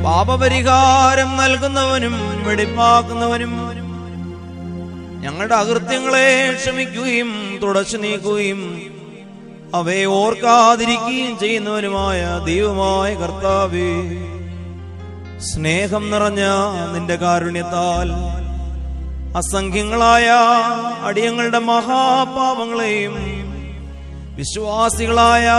പാപപരിഹാരം നൽകുന്നവനും വെടിപ്പാക്കുന്നവനും ഞങ്ങളുടെ അകൃത്യങ്ങളെ ക്ഷമിക്കുകയും തുടച്ചു നീക്കുകയും അവയെ ഓർക്കാതിരിക്കുകയും ചെയ്യുന്നവനുമായ ദൈവമായ കർത്താവേ, സ്നേഹം നിറഞ്ഞ നിന്റെ കാരുണ്യത്താൽ അസംഖ്യങ്ങളായ അടിയങ്ങളുടെ മഹാപാപങ്ങളെയും വിശ്വാസികളായ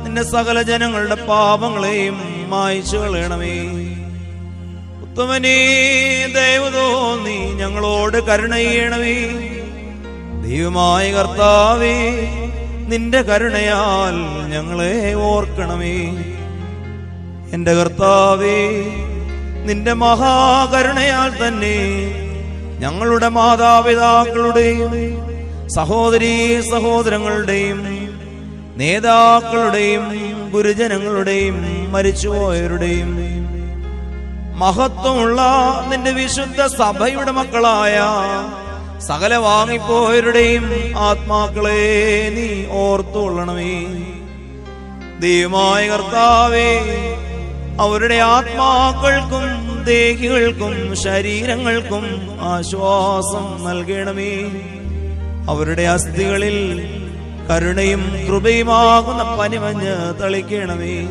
നിന്റെ സകല ജനങ്ങളുടെ പാപങ്ങളെയും മായ്ച്ചു കളയണമേ. ഉത്തമനേ, ദയവ് തോന്നി ഞങ്ങളോട് കരുണ ചെയ്യണമേ. ദൈവമായ കർത്താവേ, നിന്റെ കരുണയാൽ ഞങ്ങളെ ഓർക്കണമേ. എന്റെ കർത്താവേ, നിന്റെ മഹാകരുണയാൽ തന്നെ ഞങ്ങളുടെ മാതാപിതാക്കളുടെയും സഹോദരീ സഹോദരങ്ങളുടെയും നേതാക്കളുടെയും ഗുരുജനങ്ങളുടെയും മരിച്ചുപോയവരുടെയും മഹത്വമുള്ള നിന്റെ വിശുദ്ധ സഭയുടെ മക്കളായ സകല വാങ്ങിപ്പോയവരുടെയും ആത്മാക്കളെ നീ ഓർത്തുകൊള്ളണമേ. ദൈവമായ കർത്താവേ, അവരുടെ ആത്മാക്കൾക്കും ദേഹികൾക്കും ശരീരങ്ങൾക്കും ആശ്വാസം നൽകണമേ. അവരുടെ അസ്ഥികളിൽ കരുണയും കൃപയുമാകുന്ന പനിമഞ്ഞ് തളിക്കണമേ.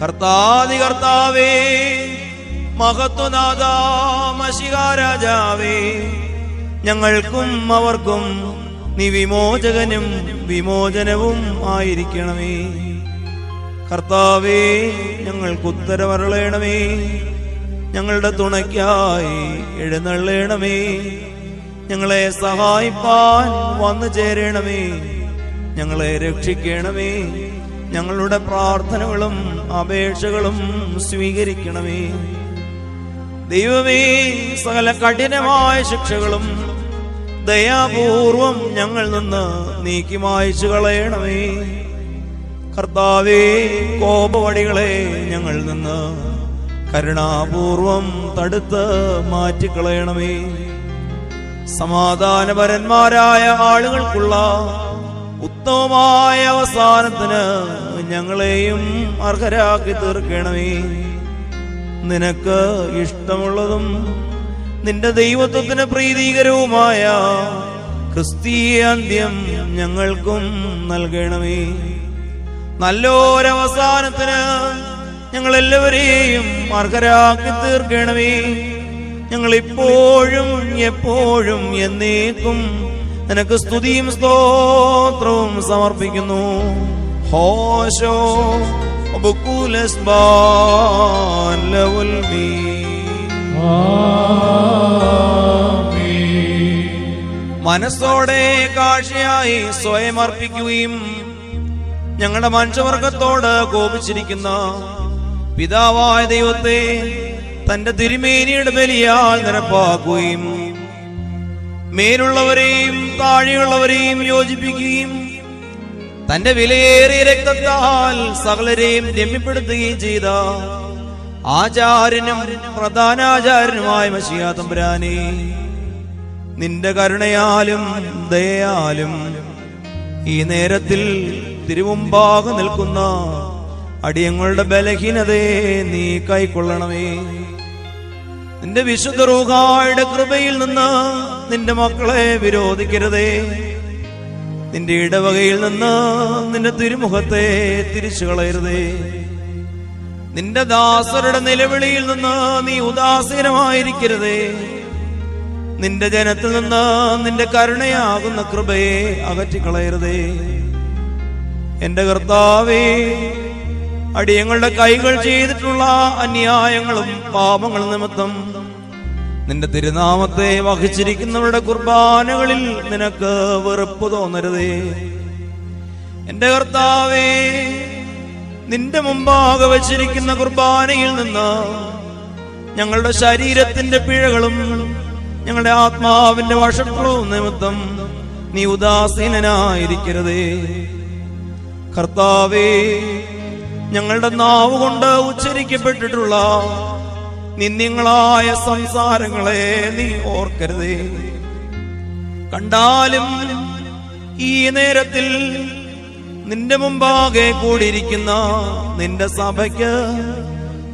കർത്താദി കർത്താവേ, മഹത്വനാഥ മശിഹാരാജാവേ, ഞങ്ങൾക്കും അവർക്കും നീ വിമോചകനും വിമോചനവും ആയിരിക്കണമേ. കർത്താവേ, ഞങ്ങൾക്ക് ഉത്തരവരുളയണമേ. ഞങ്ങളുടെ തുണയ്ക്കായി എഴുന്നള്ളണമേ. ഞങ്ങളെ സഹായിപ്പാൻ വന്നു ചേരണമേ. ഞങ്ങളെ രക്ഷിക്കണമേ. ഞങ്ങളുടെ പ്രാർത്ഥനകളും അപേക്ഷകളും സ്വീകരിക്കണമേ. ദൈവമേ, സകല കഠിനമായ ശിക്ഷകളും ദയാപൂർവം ഞങ്ങൾ നിന്ന് നീക്കി മായ്ച്ചു കളയണമേ. കർത്താവേ, കോപവടികളെ ഞങ്ങൾ നിന്ന് കരുണാപൂർവം തടുത്ത് മാറ്റിക്കളയണമേ. സമാധാനപരന്മാരായ ആളുകൾക്കുള്ള ഉത്തമമായ അവസാനത്തിന് ഞങ്ങളെയും അർഹരാക്കി തീർക്കണമേ. നിനക്ക് ഇഷ്ടമുള്ളതും നിന്റെ ദൈവത്വത്തിന് പ്രീതികരവുമായ ക്രിസ്തീയ അന്ത്യം ഞങ്ങൾക്കും നൽകണമേ. നല്ലൊരവസാനത്തിന് ഞങ്ങളെല്ലാവരെയും അർഹരാക്കി തീർക്കണമേ. ഞങ്ങളിപ്പോഴും എപ്പോഴും എന്നേക്കും നിനക്ക് സ്തുതിയും സ്തോത്രവും സമർപ്പിക്കുന്നു. ഹോശോ ബുക്കുലസ്ബാൻ ലവുൽമീ. മനസ്സോടെ കാഴ്ചയായി സ്വയം അർപ്പിക്കുകയും ഞങ്ങളുടെ മനുഷ്യവർഗത്തോട് കോപിച്ചിരിക്കുന്ന പിതാവായ ദൈവത്തെ തന്റെ തിരുമേനിയുടെ ബലിയാൽ നിരപ്പാക്കുകയും മേലുള്ളവരെയും താഴെയുള്ളവരെയും യോജിപ്പിക്കുകയും തന്റെ വിലയേറിയ രക്തത്താൽ സകലരെയും രമ്യപ്പെടുത്തുകയും ചെയ്ത ആചാര്യനും പ്രധാനാചാര്യനുമായ മശിഹാ തമ്പുരാനേ, നിന്റെ കരുണയാലും ദയയാലും ഈ നേരത്തിൽ തിരുമുമ്പാകെ നിൽക്കുന്ന അടിയങ്ങളുടെ ബലഹീനതയെ നീ കൈക്കൊള്ളണമേ. നിന്റെ വിശുദ്ധ റൂഹായുടെ കൃപയിൽ നിന്ന് നിന്റെ മക്കളെ വിരോധിക്കരുതേ. നിന്റെ ഇടവകയിൽ നിന്ന് നിന്റെ തിരുമുഖത്തെ തിരിച്ചു കളയരുതേ. നിന്റെ ദാസരുടെ നിലവിളിയിൽ നിന്ന് നീ ഉദാസീനമായിരിക്കരുതേ. നിന്റെ ജനത്തിൽ നിന്ന് നിന്റെ കരുണയാകുന്ന കൃപയെ അകറ്റിക്കളയരുതേ. എന്റെ കർത്താവേ, അടിയങ്ങളുടെ കൈകൾ ചെയ്തിട്ടുള്ള അന്യായങ്ങളും പാപങ്ങളും നിമിത്തം നിന്റെ തിരുനാമത്തെ വഹിച്ചിരിക്കുന്നവരുടെ കുർബാനകളിൽ നിനക്ക് വെറുപ്പ് തോന്നരുതേ. എന്റെ കർത്താവേ, നിന്റെ മുമ്പാകെ വച്ചിരിക്കുന്ന കുർബാനയിൽ നിന്ന് ഞങ്ങളുടെ ശരീരത്തിന്റെ പിഴകളും ഞങ്ങളുടെ ആത്മാവിന്റെ വഷളവും നിമിത്തം നീ ഉദാസീനനായിരിക്കരുതേ. കർത്താവേ, ഞങ്ങളുടെ നാവ് കൊണ്ട് ഉച്ചരിക്കപ്പെട്ടിട്ടുള്ള നിന്ദ്യങ്ങളായ സംസാരങ്ങളെ നീ ഓർക്കരുതേ. കണ്ടാലും ഈ നേരത്തിൽ നിന്റെ മുമ്പാകെ കൂടിയിരിക്കുന്ന നിന്റെ സഭയ്ക്ക്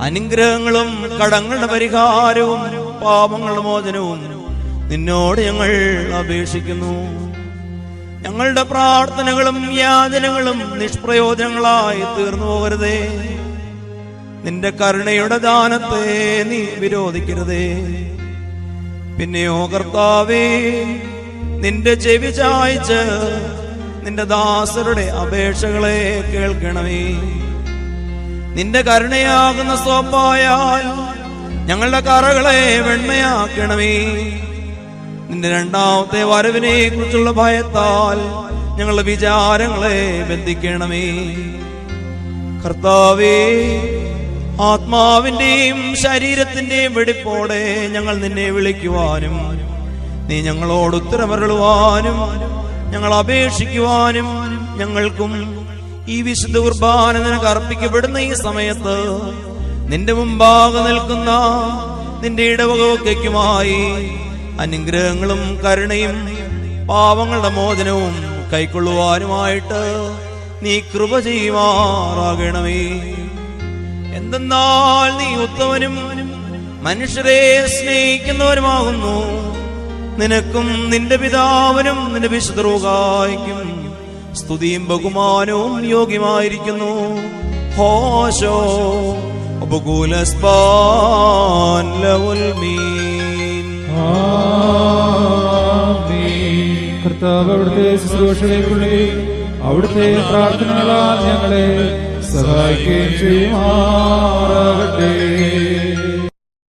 അനുഗ്രഹങ്ങളും കടങ്ങളുടെ പരിഹാരവും പാപങ്ങളുടെ മോചനവും നിന്നോട് ഞങ്ങൾ അപേക്ഷിക്കുന്നു. ഞങ്ങളുടെ പ്രാർത്ഥനകളും യാചനകളും നിഷ്പ്രയോജനങ്ങളായി തീർന്നു പോകരുതേ. നിന്റെ കരുണയുടെ ദാനത്തെ നീ വിരോധിക്കരുതേ. പിന്നെയോ കർത്താവേ, നിന്റെ ചെവി ചായ്ച്ച് നിന്റെ ദാസരുടെ അപേക്ഷകളെ കേൾക്കണമേ. നിന്റെ കരുണയാകുന്ന സ്വഭായാൽ ഞങ്ങളുടെ കറകളെ വെണ്മയാക്കണമേ. നിന്റെ രണ്ടാമത്തെ വരവിനെ കുറിച്ചുള്ള ഭയത്താൽ ഞങ്ങളുടെ വിചാരങ്ങളെ ബന്ധിക്കണമേ. കർത്താവേ, ആത്മാവിന്റെയും ശരീരത്തിന്റെയും വെടിപ്പോടെ ഞങ്ങൾ നിന്നെ വിളിക്കുവാനും നീ ഞങ്ങളോട് ഉത്തരമരുളുവാനും ഞങ്ങൾ അപേക്ഷിക്കുവാനും ഞങ്ങൾക്കും ഈ വിശുദ്ധ കുർബാന നിനക്ക് അർപ്പിക്കപ്പെടുന്ന ഈ സമയത്ത് നിന്റെ മുമ്പാകെ നിൽക്കുന്ന നിന്റെ ഇടവകയ്ക്കുമായി അനുഗ്രഹങ്ങളും കരുണയും പാവങ്ങളുടെ മോചനവും കൈക്കൊള്ളുവാനുമായിട്ട് നീ കൃപ ചെയ്യുമാറാകണമേ. എന്തെന്നാൽ നീ ഉത്തമനും മനുഷ്യരെ സ്നേഹിക്കുന്നവരുമാകുന്നു. നിനക്കും നിന്റെ പിതാവിനും നിന്റെ വിശുദ്ധ റൂഹായ്ക്കും സ്തുതിയും ബഹുമാനവും യോഗ്യമായിരിക്കുന്നു. ഹോശോ അബുകുലസ്ബാൻ ലവുൽ മീൻ. കർത്താവ് അവിടുത്തെ ശുശ്രൂഷകൾക്കുള്ളി അവിടുത്തെ പ്രാർത്ഥനകളാൽ ഞങ്ങളെ സഹായിക്കുകയും ചെയ്യുമാറാകട്ടെ.